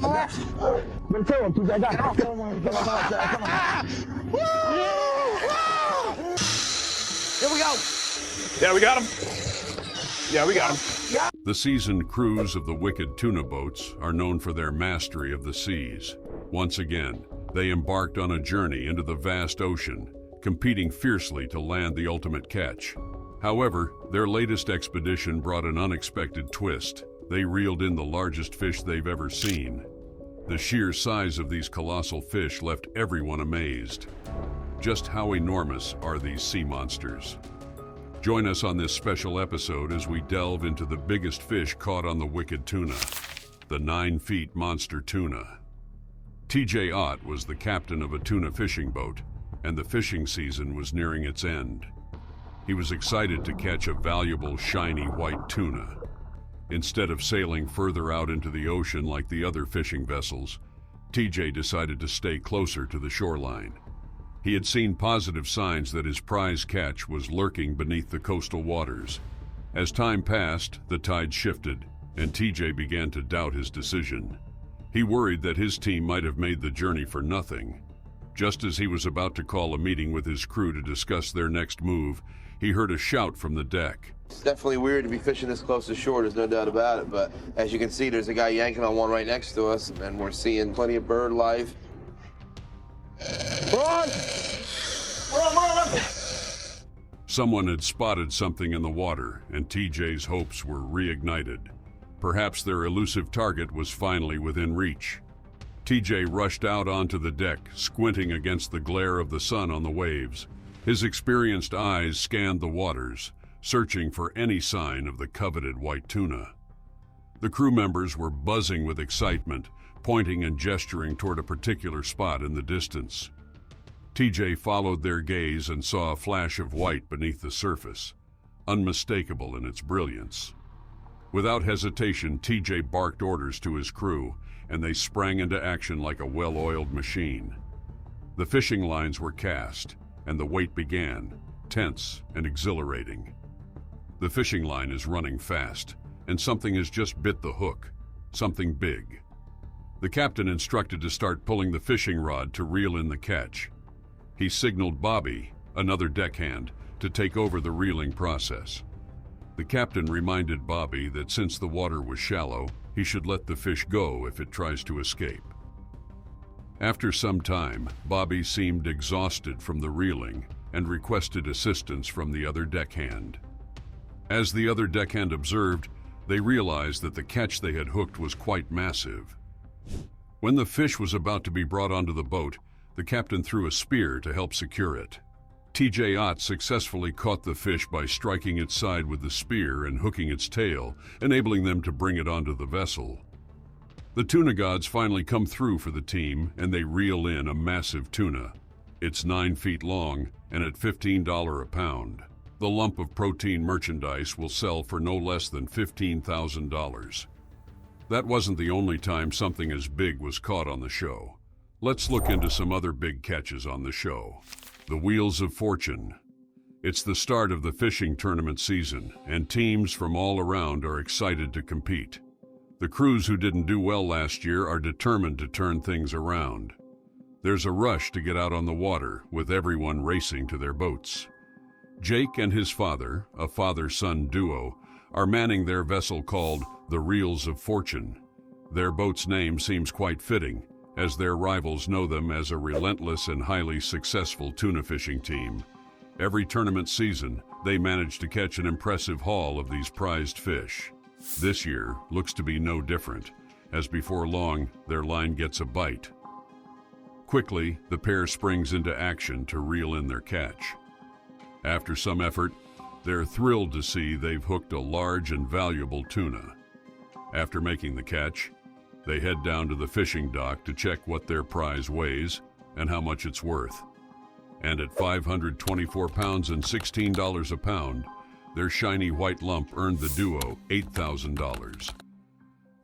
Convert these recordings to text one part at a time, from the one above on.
Me too, TJ. Come on. Here we go. Yeah, we got him. Yeah, we got him. The seasoned crews of the Wicked Tuna boats are known for their mastery of the seas. Once again, they embarked on a journey into the vast ocean, competing fiercely to land the ultimate catch. However, their latest expedition brought an unexpected twist. They reeled in the largest fish they've ever seen. The sheer size of these colossal fish left everyone amazed. Just how enormous are these sea monsters? Join us on this special episode as we delve into the biggest fish caught on the Wicked Tuna, the 9-foot monster tuna. TJ Ott was the captain of a tuna fishing boat, and the fishing season was nearing its end. He was excited to catch a valuable, shiny white tuna. Instead of sailing further out into the ocean like the other fishing vessels, TJ decided to stay closer to the shoreline. He had seen positive signs that his prize catch was lurking beneath the coastal waters. As time passed, the tide shifted, and TJ began to doubt his decision. He worried that his team might have made the journey for nothing. Just as he was about to call a meeting with his crew to discuss their next move, he heard a shout from the deck. It's definitely weird to be fishing this close to shore, there's no doubt about it, but as you can see, there's a guy yanking on one right next to us, and we're seeing plenty of bird life. Run! Someone had spotted something in the water, and TJ's hopes were reignited. Perhaps their elusive target was finally within reach. TJ rushed out onto the deck, squinting against the glare of the sun on the waves. His experienced eyes scanned the waters, searching for any sign of the coveted white tuna. The crew members were buzzing with excitement, pointing and gesturing toward a particular spot in the distance. TJ followed their gaze and saw a flash of white beneath the surface, unmistakable in its brilliance. Without hesitation, TJ barked orders to his crew, and they sprang into action like a well-oiled machine. The fishing lines were cast, and the wait began, tense and exhilarating. The fishing line is running fast, and something has just bit the hook, something big. The captain instructed to start pulling the fishing rod to reel in the catch. He signaled Bobby, another deckhand, to take over the reeling process. The captain reminded Bobby that since the water was shallow, he should let the fish go if it tries to escape. After some time, Bobby seemed exhausted from the reeling and requested assistance from the other deckhand. As the other deckhand observed, they realized that the catch they had hooked was quite massive. When the fish was about to be brought onto the boat, the captain threw a spear to help secure it. TJ Ott successfully caught the fish by striking its side with the spear and hooking its tail, enabling them to bring it onto the vessel. The tuna gods finally come through for the team, and they reel in a massive tuna. It's 9 feet long, and at $15 a pound. The lump of protein merchandise will sell for no less than $15,000. That wasn't the only time something as big was caught on the show. Let's look into some other big catches on the show. The Wheels of Fortune. It's the start of the fishing tournament season, and teams from all around are excited to compete. The crews who didn't do well last year are determined to turn things around. There's a rush to get out on the water, with everyone racing to their boats. Jake and his father, a father-son duo, are manning their vessel called the Reels of Fortune. Their boat's name seems quite fitting, as their rivals know them as a relentless and highly successful tuna fishing team. Every tournament season, they manage to catch an impressive haul of these prized fish. This year looks to be no different, as before long, their line gets a bite. Quickly, the pair springs into action to reel in their catch. After some effort, they're thrilled to see they've hooked a large and valuable tuna. After making the catch, they head down to the fishing dock to check what their prize weighs and how much it's worth. And at 524 pounds and $16 a pound, their shiny white lump earned the duo $8,000.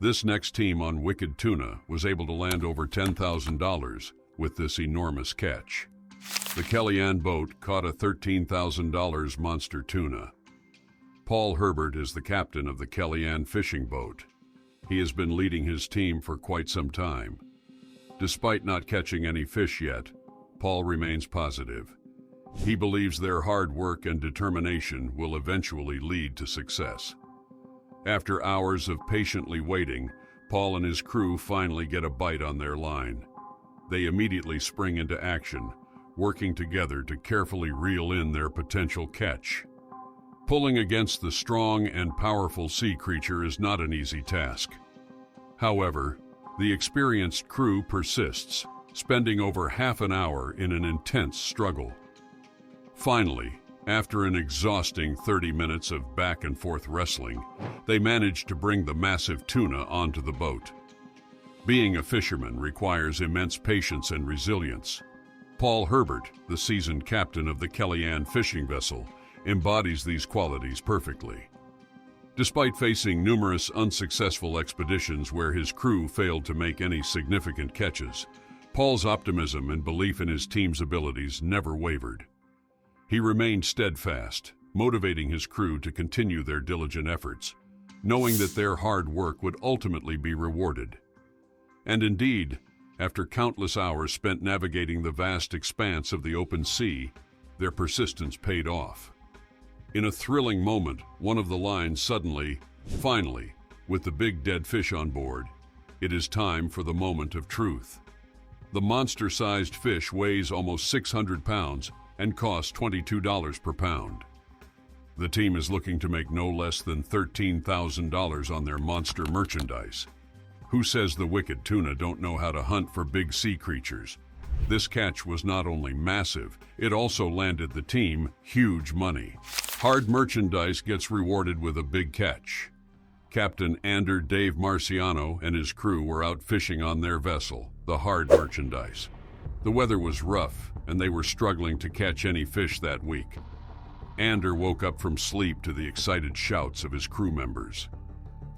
This next team on Wicked Tuna was able to land over $10,000 with this enormous catch. The Kellyanne boat caught a $13,000 monster tuna. Paul Herbert is the captain of the Kellyanne fishing boat. He has been leading his team for quite some time. Despite not catching any fish yet, Paul remains positive. He believes their hard work and determination will eventually lead to success. After hours of patiently waiting, Paul and his crew finally get a bite on their line. They immediately spring into action, working together to carefully reel in their potential catch. Pulling against the strong and powerful sea creature is not an easy task. However, the experienced crew persists, spending over half an hour in an intense struggle. Finally, after an exhausting 30 minutes of back-and-forth wrestling, they manage to bring the massive tuna onto the boat. Being a fisherman requires immense patience and resilience. Paul Herbert, the seasoned captain of the Kellyanne fishing vessel, embodies these qualities perfectly. Despite facing numerous unsuccessful expeditions where his crew failed to make any significant catches, Paul's optimism and belief in his team's abilities never wavered. He remained steadfast, motivating his crew to continue their diligent efforts, knowing that their hard work would ultimately be rewarded. And indeed, after countless hours spent navigating the vast expanse of the open sea, their persistence paid off. In a thrilling moment, one of the lines finally, with the big dead fish on board, it is time for the moment of truth. The monster-sized fish weighs almost 600 pounds and costs $22 per pound. The team is looking to make no less than $13,000 on their monster merchandise. Who says the Wicked Tuna don't know how to hunt for big sea creatures? This catch was not only massive, it also landed the team huge money. Hard merchandise gets rewarded with a big catch. Captain Dave Marciano and his crew were out fishing on their vessel, the Hard Merchandise. The weather was rough, and they were struggling to catch any fish that week. Ander woke up from sleep to the excited shouts of his crew members.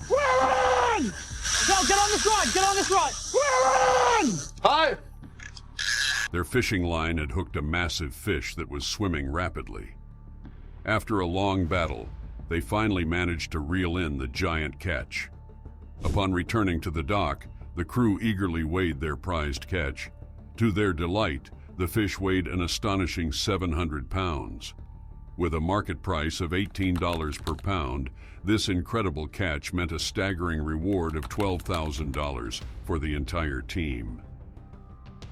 We're on! No, get on this rod! Get on this rod! We're on! Hi! Their fishing line had hooked a massive fish that was swimming rapidly. After a long battle, they finally managed to reel in the giant catch. Upon returning to the dock, the crew eagerly weighed their prized catch. To their delight, the fish weighed an astonishing 700 pounds. With a market price of $18 per pound, this incredible catch meant a staggering reward of $12,000 for the entire team.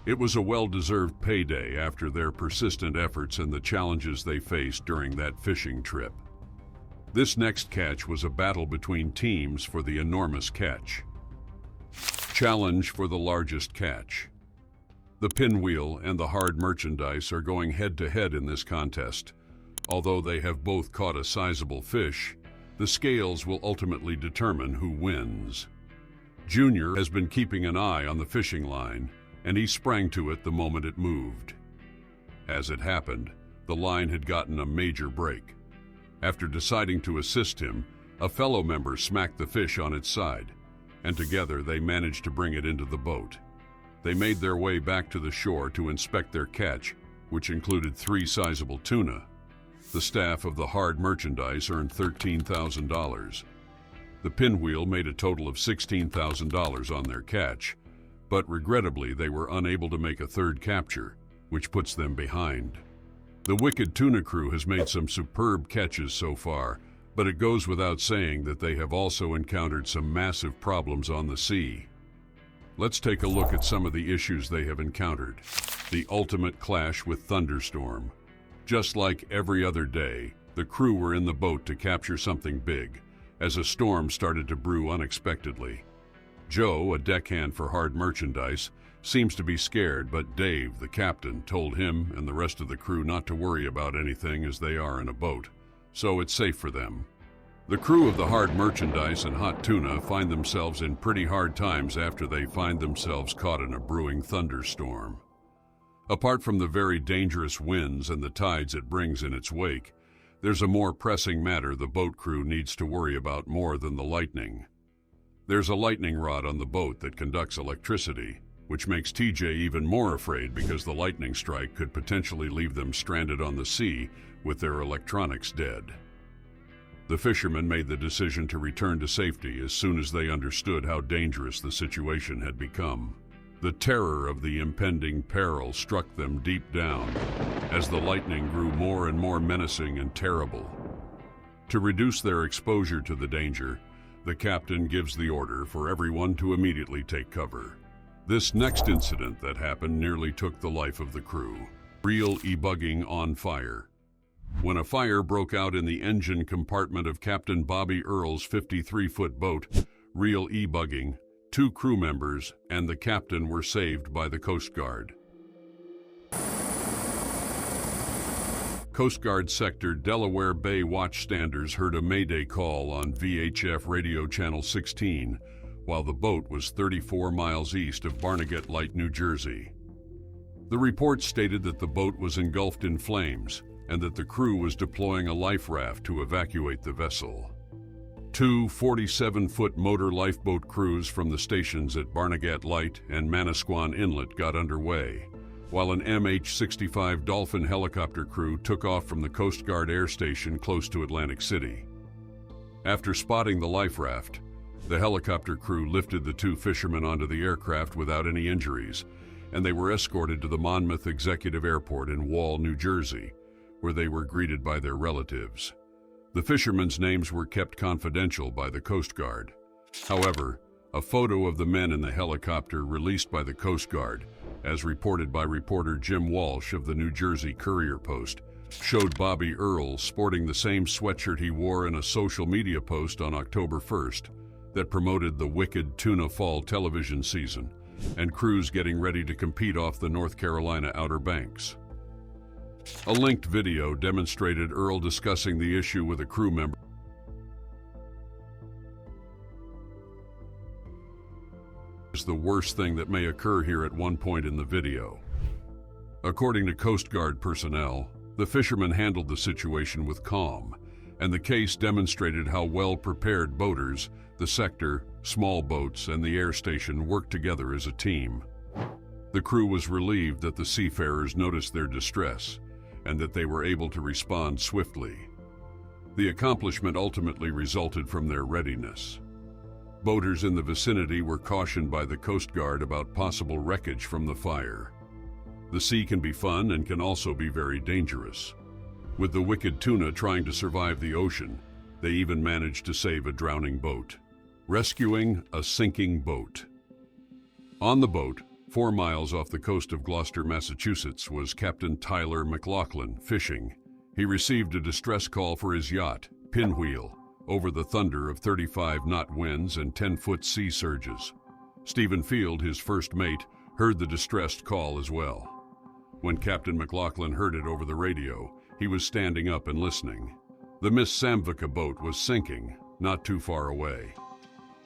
It was a well-deserved payday after their persistent efforts and the challenges they faced during that fishing trip. This next catch was a battle between teams for the enormous catch. Challenge for the largest catch. The Pinwheel and the Hard Merchandise are going head-to-head in this contest. Although they have both caught a sizable fish, the scales will ultimately determine who wins. Junior has been keeping an eye on the fishing line, and he sprang to it the moment it moved. As it happened, the line had gotten a major break. After deciding to assist him, a fellow member smacked the fish on its side, and together they managed to bring it into the boat. They made their way back to the shore to inspect their catch, which included 3 sizable tuna. The staff of the Hard Merchandise earned $13,000. The Pinwheel made a total of $16,000 on their catch, but regrettably they were unable to make a third capture, which puts them behind. The Wicked Tuna crew has made some superb catches so far, but it goes without saying that they have also encountered some massive problems on the sea. Let's take a look at some of the issues they have encountered. The ultimate clash with thunderstorm. Just like every other day, the crew were in the boat to capture something big, as a storm started to brew unexpectedly. Joe, a deckhand for Hard Merchandise, seems to be scared, but Dave, the captain, told him and the rest of the crew not to worry about anything as they are in a boat, so it's safe for them. The crew of the Hard Merchandise and Hot Tuna find themselves in pretty hard times after they find themselves caught in a brewing thunderstorm. Apart from the very dangerous winds and the tides it brings in its wake, there's a more pressing matter the boat crew needs to worry about more than the lightning. There's a lightning rod on the boat that conducts electricity, which makes TJ even more afraid because the lightning strike could potentially leave them stranded on the sea with their electronics dead. The fishermen made the decision to return to safety as soon as they understood how dangerous the situation had become. The terror of the impending peril struck them deep down as the lightning grew more and more menacing and terrible. To reduce their exposure to the danger, the captain gives the order for everyone to immediately take cover. This next incident that happened nearly took the life of the crew. Reel e-bugging on fire. When a fire broke out in the engine compartment of Captain Bobby Earle's 53-foot boat, Reel e-bugging, 2 crew members and the captain were saved by the Coast Guard. Coast Guard Sector Delaware Bay watchstanders heard a Mayday call on VHF Radio Channel 16 while the boat was 34 miles east of Barnegat Light, New Jersey. The report stated that the boat was engulfed in flames and that the crew was deploying a life raft to evacuate the vessel. 2 47-foot motor lifeboat crews from the stations at Barnegat Light and Manasquan Inlet got underway, while an MH-65 Dolphin helicopter crew took off from the Coast Guard Air Station close to Atlantic City. After spotting the life raft, the helicopter crew lifted the 2 fishermen onto the aircraft without any injuries, and they were escorted to the Monmouth Executive Airport in Wall, New Jersey, where they were greeted by their relatives. The fishermen's names were kept confidential by the Coast Guard. However, a photo of the men in the helicopter released by the Coast Guard, as reported by reporter Jim Walsh of the New Jersey Courier Post, showed Bobby Earle sporting the same sweatshirt he wore in a social media post on October 1st that promoted the Wicked Tuna fall television season and crews getting ready to compete off the North Carolina Outer Banks. A linked video demonstrated Earle discussing the issue with a crew member. Is the worst thing that may occur here at one point in the video. According to Coast Guard personnel, the fishermen handled the situation with calm, and the case demonstrated how well prepared boaters, the sector, small boats, and the air station worked together as a team. The crew was relieved that the seafarers noticed their distress and that they were able to respond swiftly. The accomplishment ultimately resulted from their readiness. Boaters in the vicinity were cautioned by the Coast Guard about possible wreckage from the fire. The sea can be fun and can also be very dangerous. With the Wicked Tuna trying to survive the ocean, they even managed to save a drowning boat. Rescuing a sinking boat. On the boat, 4 miles off the coast of Gloucester, Massachusetts, was Captain Tyler McLaughlin fishing. He received a distress call for his yacht, Pinwheel, over the thunder of 35-knot winds and 10-foot sea surges. Stephen Field, his first mate, heard the distressed call as well. When Captain McLaughlin heard it over the radio, he was standing up and listening. The Miss Samvica boat was sinking, not too far away.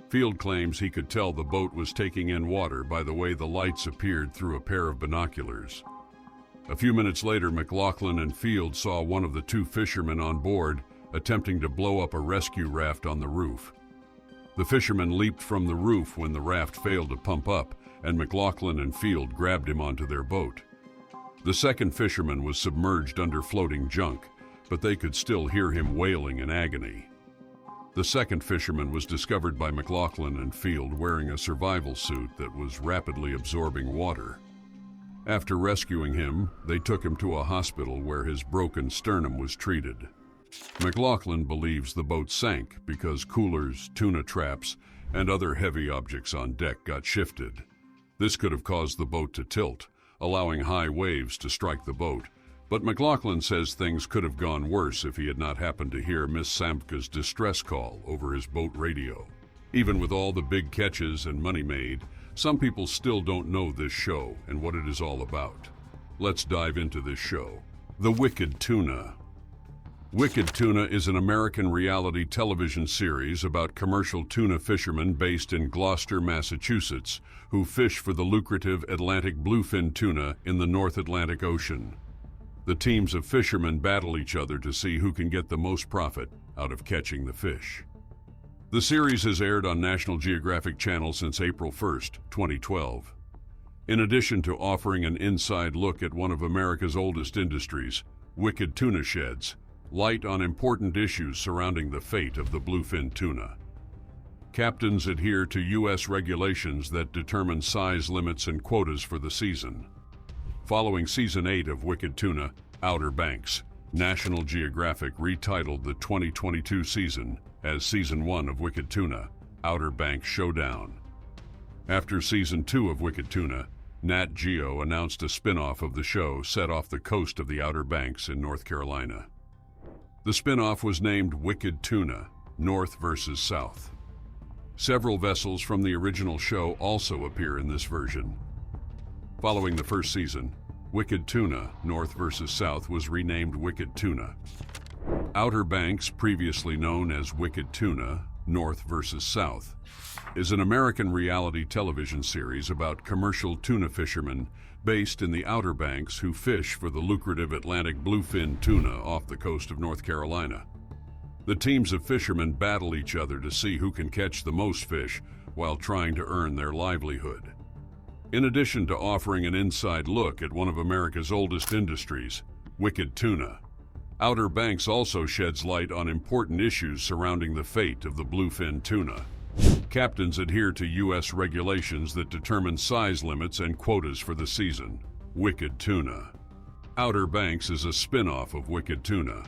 Field claims he could tell the boat was taking in water by the way the lights appeared through a pair of binoculars. A few minutes later, McLaughlin and Field saw one of the 2 fishermen on board attempting to blow up a rescue raft on the roof. The fishermen leaped from the roof when the raft failed to pump up, and McLaughlin and Field grabbed him onto their boat. The second fisherman was submerged under floating junk, but they could still hear him wailing in agony. The second fisherman was discovered by McLaughlin and Field wearing a survival suit that was rapidly absorbing water. After rescuing him, they took him to a hospital where his broken sternum was treated. McLaughlin believes the boat sank because coolers, tuna traps, and other heavy objects on deck got shifted. This could have caused the boat to tilt, allowing high waves to strike the boat, but McLaughlin says things could have gone worse if he had not happened to hear Miss Samvica's distress call over his boat radio. Even with all the big catches and money made, some people still don't know this show and what it is all about. Let's dive into this show. The Wicked Tuna. Wicked Tuna is an American reality television series about commercial tuna fishermen based in Gloucester, Massachusetts, who fish for the lucrative Atlantic bluefin tuna in the North Atlantic Ocean. The teams of fishermen battle each other to see who can get the most profit out of catching the fish. The series has aired on National Geographic Channel since April 1st, 2012. In addition to offering an inside look at one of America's oldest industries, Wicked Tuna sheds, light on important issues surrounding the fate of the bluefin tuna. Captains adhere to U.S. regulations that determine size limits and quotas for the season. Following Season 8 of Wicked Tuna, Outer Banks, National Geographic retitled the 2022 season as Season 1 of Wicked Tuna, Outer Banks Showdown. After Season 2 of Wicked Tuna, Nat Geo announced a spin-off of the show set off the coast of the Outer Banks in North Carolina. The spin-off was named Wicked Tuna, North versus South. Several vessels from the original show also appear in this version. Following the first season, Wicked Tuna, North vs. South was renamed Wicked Tuna. Outer Banks, previously known as Wicked Tuna, North vs. South, is an American reality television series about commercial tuna fishermen based in the Outer Banks who fish for the lucrative Atlantic bluefin tuna off the coast of North Carolina. The teams of fishermen battle each other to see who can catch the most fish while trying to earn their livelihood. In addition to offering an inside look at one of America's oldest industries, Wicked Tuna, Outer Banks also sheds light on important issues surrounding the fate of the bluefin tuna. Captains adhere to U.S. regulations that determine size limits and quotas for the season. Wicked Tuna. Outer Banks is a spin-off of Wicked Tuna.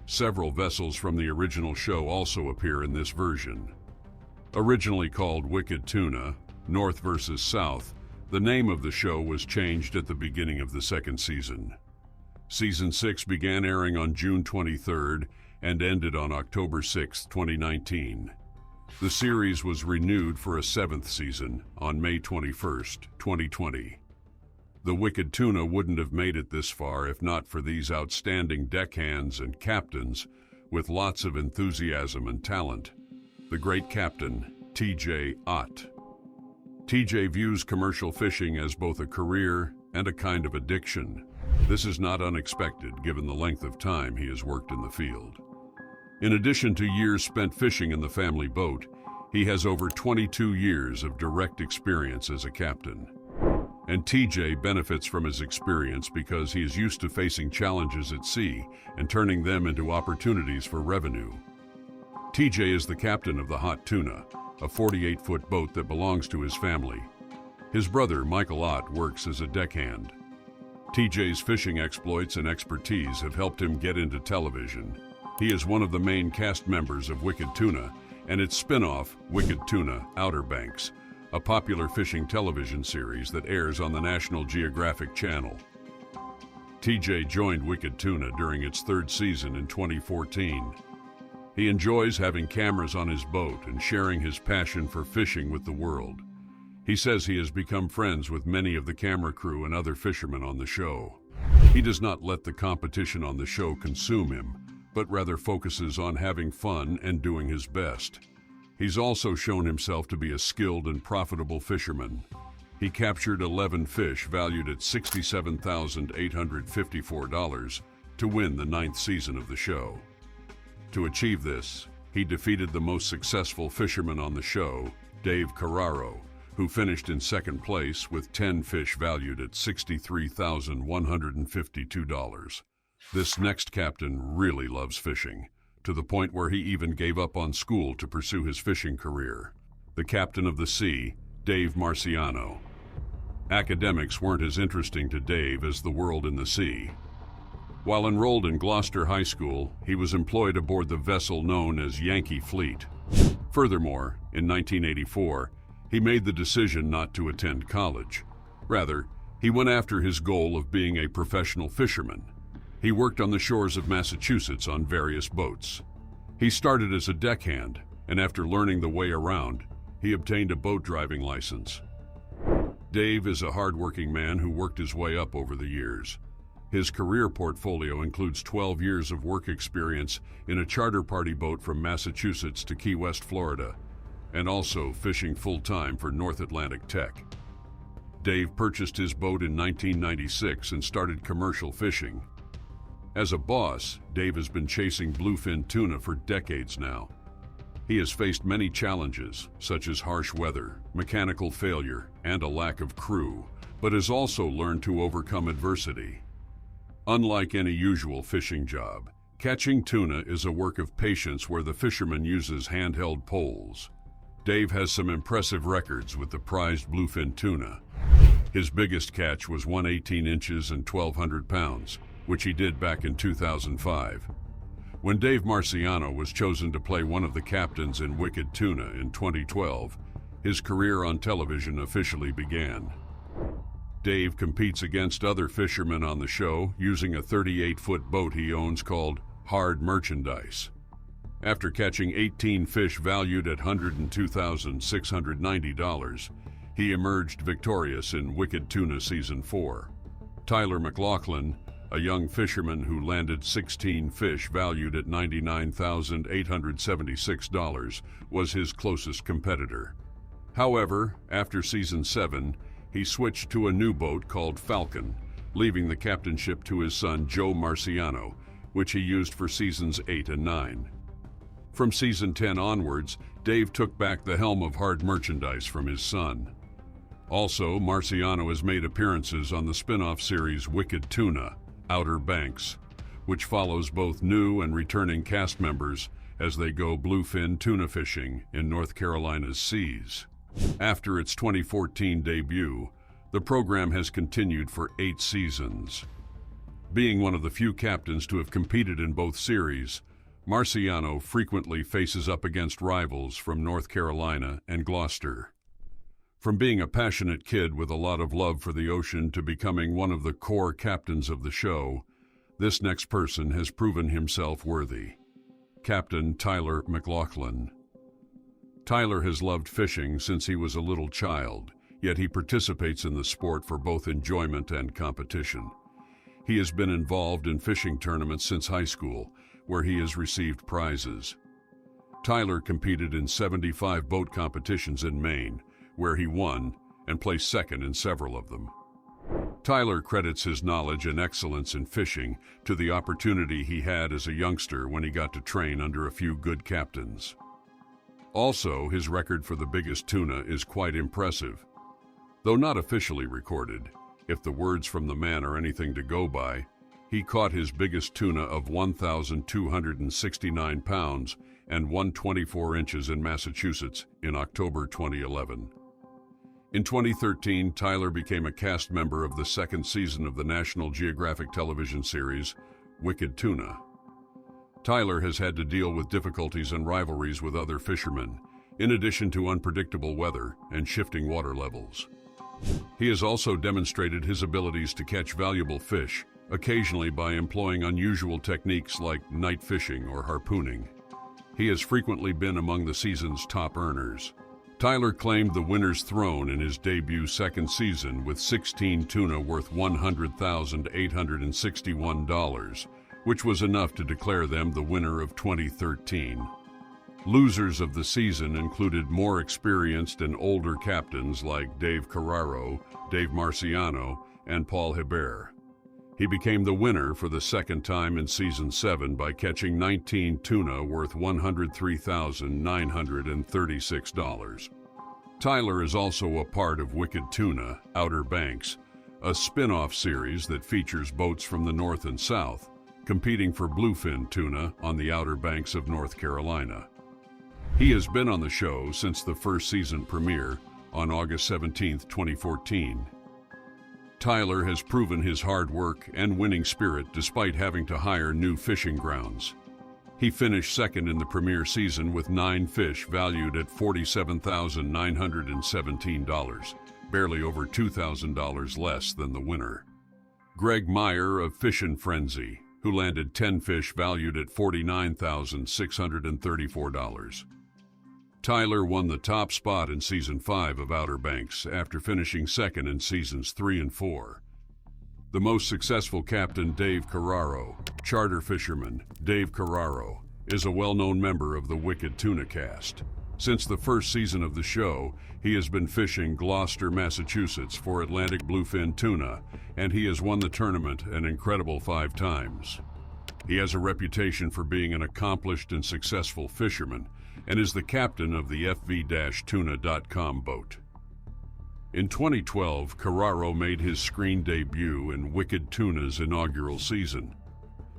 Several vessels from the original show also appear in this version. Originally called Wicked Tuna, North vs. South, the name of the show was changed at the beginning of the second season. Season 6 began airing on June 23rd and ended on October 6, 2019. The series was renewed for a 7th season on May 21st, 2020. The Wicked Tuna wouldn't have made it this far if not for these outstanding deckhands and captains with lots of enthusiasm and talent. The great captain, TJ Ott. TJ views commercial fishing as both a career and a kind of addiction. This is not unexpected given the length of time he has worked in the field. In addition to years spent fishing in the family boat, he has over 22 years of direct experience as a captain. And TJ benefits from his experience because he is used to facing challenges at sea and turning them into opportunities for revenue. TJ is the captain of the Hot Tuna, a 48-foot boat that belongs to his family. His brother, Michael Ott, works as a deckhand. TJ's fishing exploits and expertise have helped him get into television. He is one of the main cast members of Wicked Tuna and its spin-off, Wicked Tuna, Outer Banks, a popular fishing television series that airs on the National Geographic Channel. TJ joined Wicked Tuna during its 3rd season in 2014. He enjoys having cameras on his boat and sharing his passion for fishing with the world. He says he has become friends with many of the camera crew and other fishermen on the show. He does not let the competition on the show consume him, but rather focuses on having fun and doing his best. He's also shown himself to be a skilled and profitable fisherman. He captured 11 fish valued at $67,854 to win the 9th season of the show. To achieve this, he defeated the most successful fisherman on the show, Dave Carraro, who finished in 2nd place with 10 fish valued at $63,152. This next captain really loves fishing, to the point where he even gave up on school to pursue his fishing career. The captain of the sea, Dave Marciano. Academics weren't as interesting to Dave as the world in the sea. While enrolled in Gloucester High School, he was employed aboard the vessel known as Yankee Fleet. Furthermore, in 1984, he made the decision not to attend college. Rather, he went after his goal of being a professional fisherman. He worked on the shores of Massachusetts on various boats. He started as a deckhand, and after learning the way around, he obtained a boat driving license. Dave is a hard-working man who worked his way up over the years. His career portfolio includes 12 years of work experience in a charter party boat from Massachusetts to Key West, Florida, and also fishing full-time for North Atlantic Tech. Dave purchased his boat in 1996 and started commercial fishing. As a boss, Dave has been chasing bluefin tuna for decades now. He has faced many challenges, such as harsh weather, mechanical failure, and a lack of crew, but has also learned to overcome adversity. Unlike any usual fishing job, Catching tuna is a work of patience where the fisherman uses handheld poles. Dave has some impressive records with the prized bluefin tuna. His biggest catch was 118 inches and 1,200 pounds, which he did back in 2005. When Dave Marciano was chosen to play one of the captains in Wicked Tuna in 2012, his career on television officially began. Dave competes against other fishermen on the show using a 38-foot boat he owns called Hard Merchandise. After catching 18 fish valued at $102,690, he emerged victorious in Wicked Tuna Season 4. Tyler McLaughlin, a young fisherman who landed 16 fish valued at $99,876, was his closest competitor. However, after Season 7, he switched to a new boat called Falcon, leaving the captainship to his son Joe Marciano, which he used for Seasons 8 and 9. From Season 10 onwards, Dave took back the helm of Hard Merchandise from his son. Also, Marciano has made appearances on the spin-off series Wicked Tuna, Outer Banks, which follows both new and returning cast members as they go bluefin tuna fishing in North Carolina's seas. After its 2014 debut, the program has continued for 8 seasons. Being one of the few captains to have competed in both series, Marciano frequently faces up against rivals from North Carolina and Gloucester. From being a passionate kid with a lot of love for the ocean to becoming one of the core captains of the show, this next person has proven himself worthy. Captain Tyler McLaughlin. Tyler has loved fishing since he was a little child, yet he participates in the sport for both enjoyment and competition. He has been involved in fishing tournaments since high school, where he has received prizes. Tyler competed in 75 boat competitions in Maine, where he won and placed second in several of them. Tyler credits his knowledge and excellence in fishing to the opportunity he had as a youngster when he got to train under a few good captains. Also, his record for the biggest tuna is quite impressive. Though not officially recorded, if the words from the man are anything to go by, he caught his biggest tuna of 1,269 pounds and 124 inches in Massachusetts in October 2011. In 2013, Tyler became a cast member of the second season of the National Geographic television series, Wicked Tuna. Tyler has had to deal with difficulties and rivalries with other fishermen, in addition to unpredictable weather and shifting water levels. He has also demonstrated his abilities to catch valuable fish, occasionally by employing unusual techniques like night fishing or harpooning. He has frequently been among the season's top earners. Tyler claimed the winner's throne in his debut second season with 16 tuna worth $100,861, which was enough to declare them the winner of 2013. Losers of the season included more experienced and older captains like Dave Carraro, Dave Marciano, and Paul Herbert. He became the winner for the second time in Season 7 by catching 19 tuna worth $103,936. Tyler is also a part of Wicked Tuna, Outer Banks, a spin-off series that features boats from the North and South, competing for bluefin tuna on the Outer Banks of North Carolina. He has been on the show since the first season premiere on August 17, 2014. Tyler has proven his hard work and winning spirit despite having to hire new fishing grounds. He finished second in the premiere season with 9 fish valued at $47,917, barely over $2,000 less than the winner. Greg Meyer of Fishin' Frenzy, who landed 10 fish valued at $49,634. Tyler won the top spot in Season 5 of Outer Banks after finishing second in Seasons 3 and 4. The most successful captain, Dave Carraro, charter fisherman Dave Carraro, is a well-known member of the Wicked Tuna cast. Since the first season of the show, he has been fishing Gloucester, Massachusetts for Atlantic bluefin tuna, and he has won the tournament an incredible 5 times. He has a reputation for being an accomplished and successful fisherman, and is the captain of the fv-tuna.com boat. In 2012, Carraro made his screen debut in Wicked Tuna's inaugural season.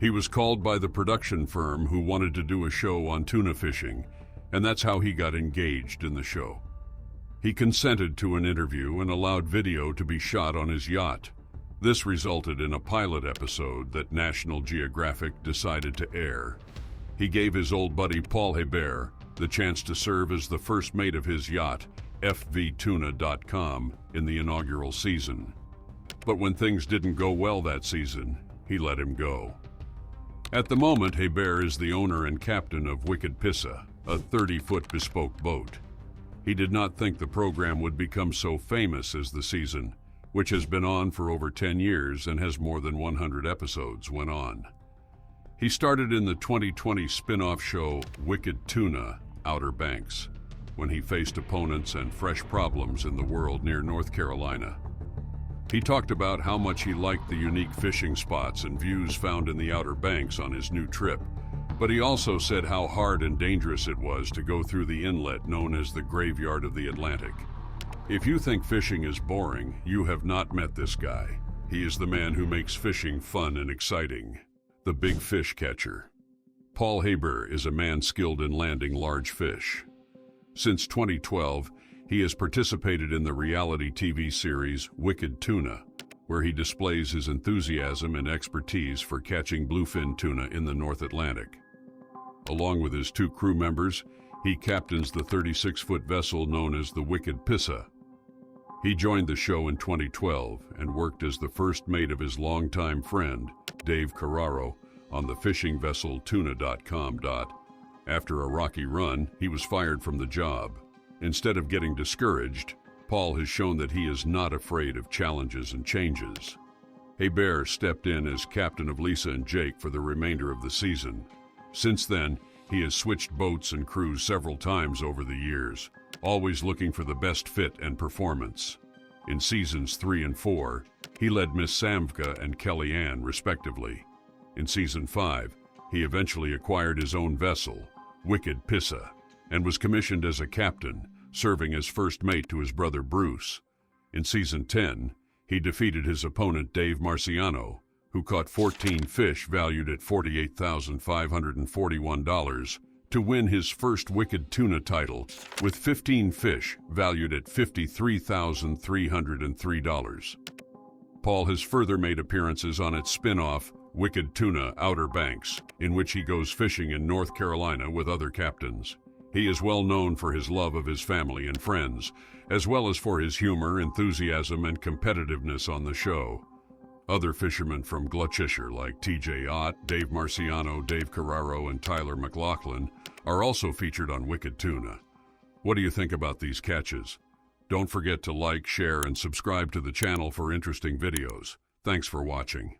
He was called by the production firm who wanted to do a show on tuna fishing, and that's how he got engaged in the show. He consented to an interview and allowed video to be shot on his yacht. This resulted in a pilot episode that National Geographic decided to air. He gave his old buddy Paul Herbert the chance to serve as the first mate of his yacht, fvtuna.com, in the inaugural season. But when things didn't go well that season, he let him go. At the moment, Herbert is the owner and captain of Wicked Tuna, a 30-foot bespoke boat. He did not think the program would become so famous as the season, which has been on for over 10 years and has more than 100 episodes, went on. He started in the 2020 spin-off show Wicked Tuna, Outer Banks, when he faced opponents and fresh problems in the world near North Carolina. He talked about how much he liked the unique fishing spots and views found in the Outer Banks on his new trip, but he also said how hard and dangerous it was to go through the inlet known as the Graveyard of the Atlantic. If you think fishing is boring, you have not met this guy. He is the man who makes fishing fun and exciting. The Big Fish Catcher. Paul Herbert is a man skilled in landing large fish. Since 2012, he has participated in the reality TV series Wicked Tuna, where he displays his enthusiasm and expertise for catching bluefin tuna in the North Atlantic. Along with his 2 crew members, he captains the 36-foot vessel known as the Wicked Tuna. He joined the show in 2012 and worked as the first mate of his longtime friend, Dave Carraro, on the fishing vessel tuna.com. After a rocky run, he was fired from the job. Instead of getting discouraged, Paul has shown that he is not afraid of challenges and changes. Herbert stepped in as captain of Lisa and Jake for the remainder of the season. Since then, he has switched boats and crews several times over the years, always looking for the best fit and performance. In seasons 3 and 4, he led Miss Samvka and Kellyanne, respectively. In season 5, he eventually acquired his own vessel, Wicked Tuna, and was commissioned as a captain, serving as first mate to his brother Bruce. In season 10, he defeated his opponent Dave Marciano, who caught 14 fish valued at $48,541 to win his first Wicked Tuna title with 15 fish valued at $53,303. Paul has further made appearances on its spin-off Wicked Tuna Outer Banks, in which he goes fishing in North Carolina with other captains. He is well known for his love of his family and friends, as well as for his humor, enthusiasm, and competitiveness on the show. Other fishermen from Gloucestershire like TJ Ott, Dave Marciano, Dave Carraro, and Tyler McLaughlin are also featured on Wicked Tuna. What do you think about these catches? Don't forget to like, share, and subscribe to the channel for interesting videos. Thanks for watching.